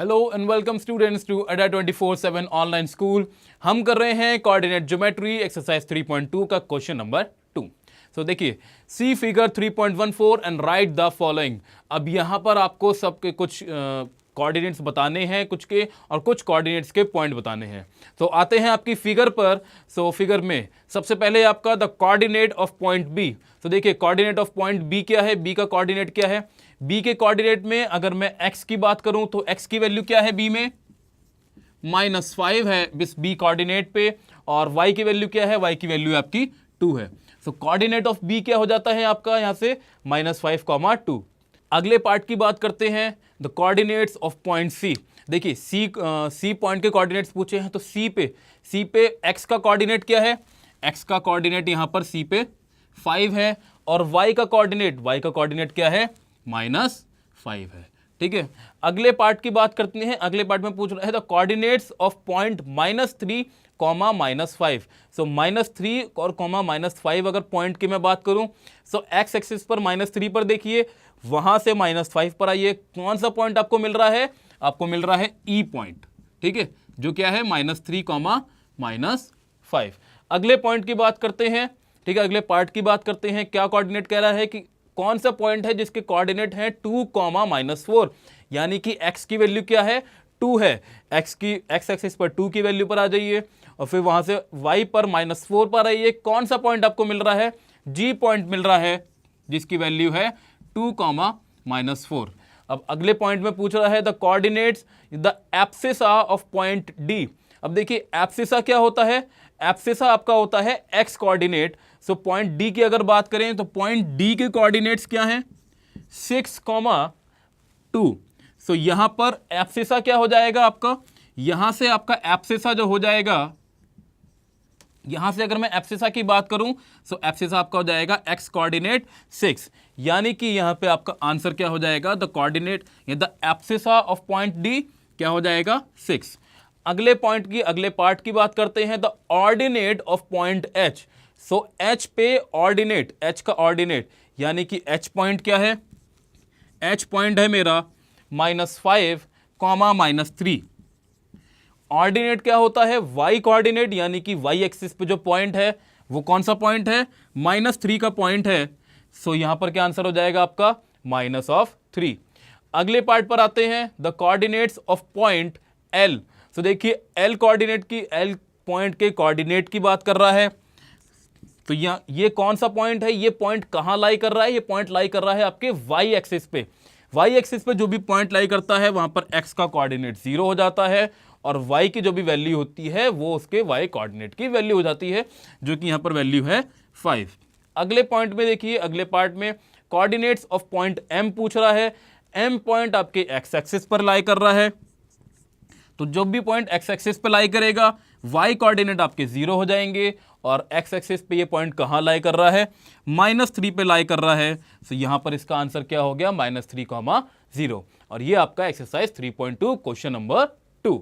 Hello and welcome students to Adda247 online school. हम कर रहे हैं कोऑर्डिनेट ज्योमेट्री एक्सरसाइज 3.2 का क्वेश्चन नंबर 2। तो देखिए, see figure 3.14 and write the following. अब यहाँ पर आपको सबके कुछ कोऑर्डिनेट्स बताने हैं कुछ के, और कुछ कोऑर्डिनेट्स के पॉइंट बताने हैं। तो आते हैं आपकी फिगर पर। सो फिगर में सबसे पहले आपका the coordinate of point B. तो देखिए, कोऑर्डिनेट ऑफ पॉइंट बी क्या है, बी का कोऑर्डिनेट क्या है। बी के कोऑर्डिनेट में अगर मैं x की बात करूं तो x की वैल्यू क्या है बी में, -5 है बी कोऑर्डिनेट पे, और y की वैल्यू क्या है, y की वैल्यू आपकी 2 है। सो कोऑर्डिनेट ऑफ बी क्या हो जाता है आपका यहां से -5, 2। अगले पार्ट की बात करते हैं, the coordinates of point C. देखिए सी पॉइंट के कोऑर्डिनेट्स पूछे हैं, तो सी पे x का कोऑर्डिनेट क्या है, x का कोऑर्डिनेट यहां पर सी पे 5 है, और y का कोऑर्डिनेट क्या है, -5 है। ठीक है, अगले पार्ट की बात करते हैं। अगले पार्ट में पूछ रहा है द कोऑर्डिनेट्स ऑफ पॉइंट -3, -5। सो -3 और -5 अगर पॉइंट की मैं बात करूं, सो x एक्सिस पर -3 पर देखिए, वहां से -5 पर आइए, कौन सा पॉइंट आपको मिल रहा है, आपको मिल रहा है ई पॉइंट। ठीक है, जो क्या है -3, -5। अगले पॉइंट की बात करते हैं। ठीक है, अगले पार्ट की बात करते हैं। क्या कोऑर्डिनेट कह रहा है कि कौन सा पॉइंट है जिसके कोऑर्डिनेट है 2, -4, यानी कि x की वैल्यू क्या है, 2 है। x एक्सिस पर 2 की वैल्यू पर आ जाइए, और फिर वहां से y पर -4 पर आइए। कौन सा पॉइंट आपको मिल रहा है, g पॉइंट मिल रहा है, जिसकी वैल्यू है 2, -4। अब अगले पॉइंट में पूछ रहा है the coordinates the abscissa of point d। अब देखिए, एब्सिसा क्या होता है, एब्सिसा आपका होता है x coordinate. So point D की अगर बात करें तो पॉइंट डी के कोऑर्डिनेट्स क्या हैं, 6, 2। सो यहां पर एब्सिसा क्या हो जाएगा आपका, यहां से आपका एब्सिसा जो हो जाएगा, यहां से अगर मैं एब्सिसा की बात करूं तो एब्सिसा आपका हो जाएगा x कोऑर्डिनेट 6, यानी कि यहां पे आपका आंसर क्या हो जाएगा, द कोऑर्डिनेट या the abscissa of point D क्या हो जाएगा, 6। अगले पार्ट की बात करते हैं, the ordinate of point h। So h पे ऑर्डिनेट, h का ऑर्डिनेट, यानी कि h पॉइंट क्या है, h पॉइंट है मेरा -5, -3। ऑर्डिनेट क्या होता है, y कोऑर्डिनेट, यानी कि y एक्सिस पे जो पॉइंट है वो कौन सा पॉइंट है, -3 का पॉइंट है। सो यहां पर क्या आंसर हो जाएगा आपका, -3। अगले पार्ट पर आते हैं, the coordinates of point l। तो देखिए, l पॉइंट के कोऑर्डिनेट की बात कर रहा है। तो ये कौन सा पॉइंट है, ये पॉइंट कहां लाई कर रहा है, ये पॉइंट लाई कर रहा है आपके y एक्सिस पे। y एक्सिस पे जो भी पॉइंट लाई करता है वहां पर x का कोऑर्डिनेट 0 हो जाता है, और y की जो भी वैल्यू होती है वो उसके y कोऑर्डिनेट की वैल्यू हो जाती है, जो कि यहां पर वैल्यू है 5। अगले पॉइंट में देखिए, अगले पार्ट में कोऑर्डिनेट्स ऑफ पॉइंट m पूछ रहा है। m पॉइंट आपके x एक्सिस पर लाई कर रहा है, तो जो भी पॉइंट x एक्सिस पे लाई करेगा y कोऑर्डिनेट आपके 0 हो जाएंगे, और x एक्सिस पे ये पॉइंट कहां लाई कर रहा है, -3 पे लाई कर रहा है। तो यहां पर इसका आंसर क्या हो गया, -3, 0। और ये आपका एक्सरसाइज 3.2 क्वेश्चन नंबर 2।